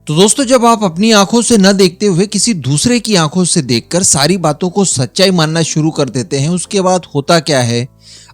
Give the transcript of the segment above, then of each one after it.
तो दोस्तों, जब आप अपनी आंखों से न देखते हुए किसी दूसरे की आंखों से देखकर सारी बातों को सच्चाई मानना शुरू कर देते हैं, उसके बाद होता क्या है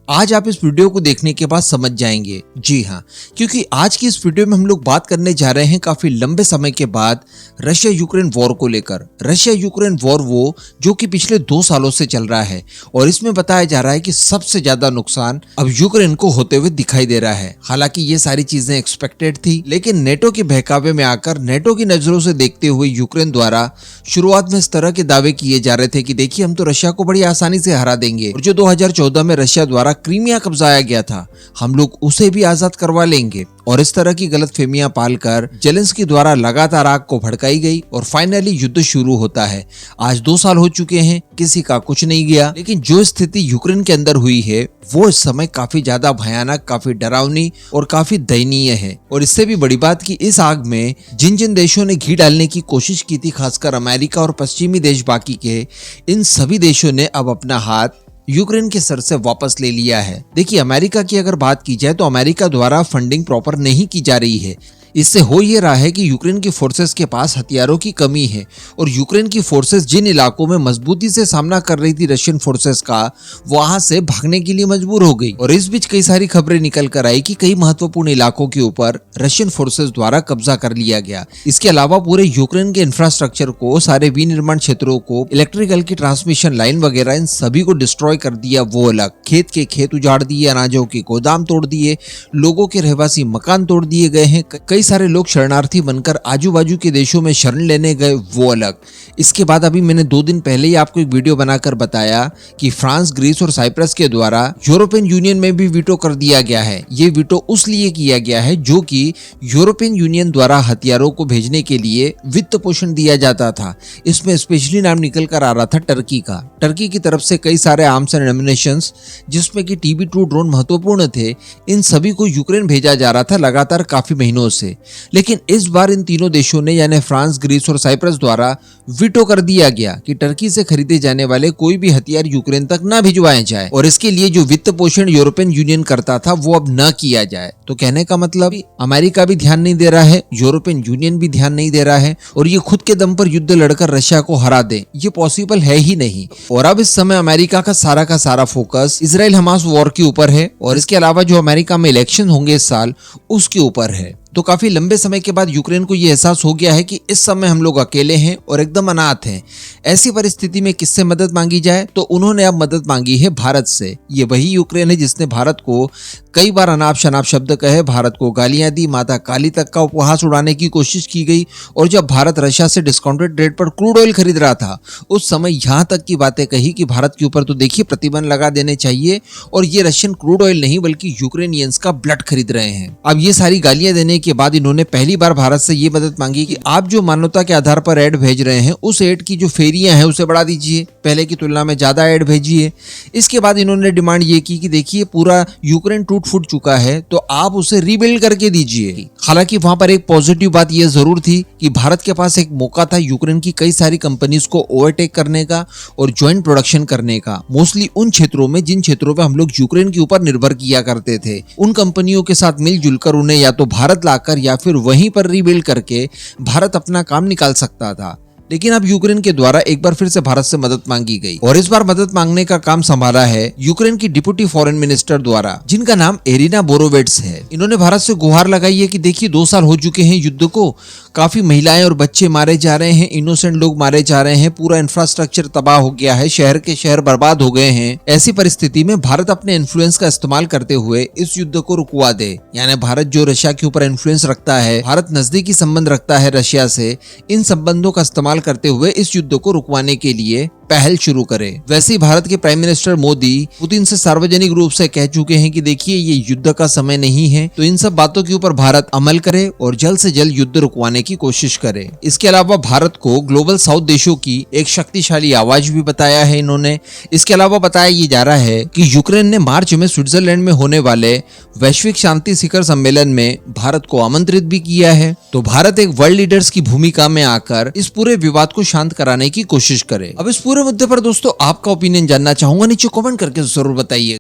आज आप इस वीडियो को देखने के बाद समझ जाएंगे। जी हाँ, क्योंकि आज की इस वीडियो में हम लोग बात करने जा रहे हैं काफी लंबे समय के बाद रशिया यूक्रेन वॉर को लेकर। रशिया यूक्रेन वॉर वो जो कि पिछले 2 सालों से चल रहा है और इसमें बताया जा रहा है कि सबसे ज्यादा नुकसान अब यूक्रेन को होते हुए दिखाई दे रहा है। हालांकि ये सारी चीजें एक्सपेक्टेड थी, लेकिन नेटो के बहकावे में आकर नेटो की नजरों से देखते हुए यूक्रेन द्वारा शुरुआत में इस तरह के दावे किए जा रहे थे कि देखिए हम तो रशिया को बड़ी आसानी से हरा देंगे और जो 2014 में रशिया द्वारा क्रीमिया कब्जाया गया था हम लोग उसे भी आजाद करवा लेंगे। और इस तरह की गलतफहमियां पालकर जेलेंस्की द्वारा लगातार आग को भड़काई गई और फाइनली युद्ध शुरू होता है। आज 2 साल हो चुके हैं, किसी का कुछ नहीं गया, लेकिन जो स्थिति यूक्रेन के अंदर हुई है वो इस समय काफी ज्यादा भयानक, काफी डरावनी और काफी दयनीय है। और इससे भी बड़ी बात कि इस आग में जिन जिन देशों ने घी डालने की कोशिश की थी, खासकर अमेरिका और पश्चिमी देश बाकी के, इन सभी देशों ने अब अपना हाथ यूक्रेन के सर से वापस ले लिया है। देखिए, अमेरिका की अगर बात की जाए तो अमेरिका द्वारा फंडिंग प्रॉपर नहीं की जा रही है। इससे हो ये रहा है कि यूक्रेन की फोर्सेस के पास हथियारों की कमी है और यूक्रेन की फोर्सेस जिन इलाकों में मजबूती से सामना कर रही थी रशियन फोर्सेस का, वहां से भागने के लिए मजबूर हो गई। और इस बीच कई सारी खबरें निकल कर आई कि कई महत्वपूर्ण इलाकों के ऊपर रशियन फोर्सेस द्वारा कब्जा कर लिया गया। इसके अलावा पूरे यूक्रेन के इंफ्रास्ट्रक्चर को, सारे विनिर्माण क्षेत्रों को, इलेक्ट्रिकल की ट्रांसमिशन लाइन वगैरह, इन सभी को डिस्ट्रॉय कर दिया। वो अलग, खेत के खेत उजाड़ दिए, अनाजों के गोदाम तोड़ दिए, लोगों के रहवासी मकान तोड़ दिए गए हैं। कई सारे लोग शरणार्थी बनकर आजू बाजू के देशों में शरण लेने गए, वो अलग। इसके बाद अभी मैंने 2 दिन पहले ही आपको एक वीडियो बनाकर बताया कि फ्रांस, ग्रीस और साइप्रस के द्वारा यूरोपियन यूनियन में भी वीटो कर दिया गया है। ये वीटो उस लिए किया गया है जो कि यूरोपियन यूनियन द्वारा हथियारों को भेजने के लिए वित्त पोषण दिया जाता था। इसमें स्पेशली नाम निकल कर आ रहा था टर्की का। टर्की की तरफ से कई सारे आर्म्स एंड एम्युनिशंस, जिसमें कि TB2 ड्रोन महत्वपूर्ण थे, इन सभी को यूक्रेन भेजा जा रहा था लगातार काफी महीनों से। लेकिन इस बार इन तीनों देशों ने, यानी फ्रांस, ग्रीस और साइप्रस द्वारा वीटो कर दिया गया कि टर्की से खरीदे जाने वाले कोई भी हथियार यूक्रेन तक न भिजवाए जाए और इसके लिए जो वित्त पोषण यूरोपियन यूनियन करता था वो अब न किया जाए। तो कहने का मतलब अमेरिका भी ध्यान नहीं दे रहा है, यूरोपियन यूनियन भी ध्यान नहीं दे रहा है और ये खुद के दम पर युद्ध लड़कर रशिया को हरा दे, ये पॉसिबल है ही नहीं। और अब इस समय अमेरिका का सारा फोकस इजराइल हमास वॉर के ऊपर है और इसके अलावा जो अमेरिका में इलेक्शन होंगे इस साल, उसके ऊपर है। तो काफी लंबे समय के बाद यूक्रेन को यह एहसास हो गया है कि इस समय हम लोग अकेले हैं और एकदम अनाथ हैं। ऐसी परिस्थिति में किससे मदद मांगी जाए, तो उन्होंने अब मदद मांगी है भारत से। ये वही यूक्रेन है जिसने भारत को कई बार अनाप शनाप शब्द कहे, भारत को गालियां दी, माता काली तक का उपहास उड़ाने की कोशिश की गई। और जब भारत रशिया से डिस्काउंटेड रेट पर क्रूड ऑयल खरीद रहा था, उस समय यहां तक की बातें कही कि भारत के ऊपर तो देखिए प्रतिबंध लगा देने चाहिए और ये रशियन क्रूड ऑयल नहीं बल्कि यूक्रेनियंस का ब्लड खरीद रहे हैं। अब ये सारी गालियां देने के बाद इन्होंने पहली बार भारत से ये मदद मांगी कि आप जो मानवता के आधार पर एड भेज रहे हैं, उस एड की जो फेरियां हैं उसे बढ़ा दीजिए, पहले की तुलना में ज्यादा एड भेजिए। इसके बाद इन्होंने डिमांड ये की कि देखिए पूरा यूक्रेन टूट फूट चुका है तो आप उसे रीबिल्ड करके दीजिए। हालांकि वहां पर एक पॉजिटिव बात यह जरूर थी कि भारत के पास एक मौका था यूक्रेन की कई सारी कंपनीज को ओवरटेक करने का और ज्वाइंट प्रोडक्शन करने का, मोस्टली उन क्षेत्रों में जिन क्षेत्रों में हम लोग यूक्रेन के ऊपर निर्भर किया करते थे। उन कंपनियों के साथ मिलजुल कर उन्हें या तो भारत लाकर या फिर वहीं पर रीबिल्ड करके भारत अपना काम निकाल सकता था। लेकिन अब यूक्रेन के द्वारा एक बार फिर से भारत से मदद मांगी गई और इस बार मदद मांगने का काम संभाला है यूक्रेन की डिप्टी फॉरेन मिनिस्टर द्वारा, जिनका नाम एरिना बोरोवेट्स है। इन्होंने भारत से गुहार लगाई है कि देखिए 2 साल हो चुके हैं युद्ध को, काफी महिलाएं और बच्चे मारे जा रहे हैं, इनोसेंट लोग मारे जा रहे हैं, पूरा इंफ्रास्ट्रक्चर तबाह हो गया है, शहर के शहर बर्बाद हो गए हैं। ऐसी परिस्थिति में भारत अपने इन्फ्लुएंस का इस्तेमाल करते हुए इस युद्ध को रुकवा दे। यानी भारत जो रशिया के ऊपर इन्फ्लुएंस रखता है, भारत नजदीकी संबंध रखता है रशिया से, इन संबंधों का इस्तेमाल करते हुए इस युद्ध को रुकवाने के लिए पहल शुरू करे। वैसे ही भारत के प्राइम मिनिस्टर मोदी पुतिन से सार्वजनिक रूप से कह चुके हैं कि देखिए ये युद्ध का समय नहीं है, तो इन सब बातों के ऊपर भारत अमल करे और जल्द से जल्द युद्ध रुकवाने की कोशिश करे। इसके अलावा भारत को ग्लोबल साउथ देशों की एक शक्तिशाली आवाज भी बताया है इन्होंने। इसके अलावा बताया ये जा रहा है कि यूक्रेन ने मार्च में स्विट्जरलैंड में होने वाले वैश्विक शांति शिखर सम्मेलन में भारत को आमंत्रित भी किया है। तो भारत एक वर्ल्ड लीडर्स की भूमिका में आकर इस पूरे विवाद को शांत कराने की कोशिश करे। अब इस पूरे मुद्दे पर दोस्तों आपका ओपिनियन जानना चाहूंगा, नीचे कमेंट करके जरूर बताइए।